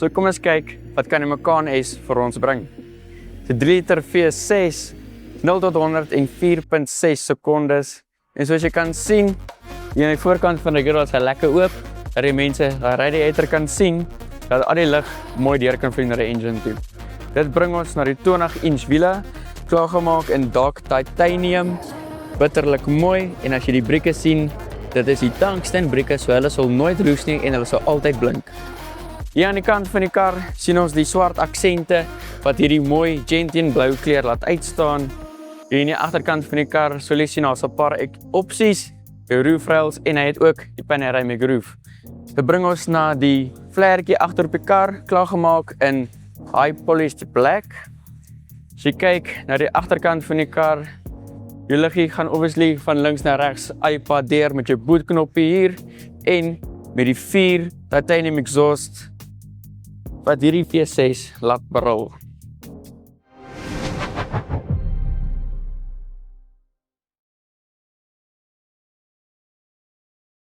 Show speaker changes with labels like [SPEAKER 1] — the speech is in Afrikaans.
[SPEAKER 1] So kom ons kyk wat kan die Macan S vir ons bring. Die 3 liter V6, 0 tot 100 in 4.6 sekondes. En soos jy kan sien, hier aan die voorkant van die grill is hy lekker oop, dat die mense die radiator kan sien, dat al die lug mooi deur kan vloei na die engine toe. Dit bring ons na die 20-inch wiele, klaargemaak in dark titanium, bitterlik mooi, en as jy die brieke sien, dit is die tungsten brieke, so hulle sal nooit roes nie en hulle sal altyd blink. Hier aan die kant van die kar sien ons die swart aksente wat hierdie mooi gentian blou kleur laat uitstaan. Hier aan die agterkant van die kar sal jy sien daar's 'n paar opsies, die roof rails en hy het ook die panoramic roof. Dit bring ons na die vlerkie agter op die kar, klaargemaak in high polished black. As jy kyk na die agterkant van die kar, jou liggie gaan obviously van links na regs iPad deur met jou bootknoppie hier en met die 4 titanium exhaust wat hierdie V6 laat brul.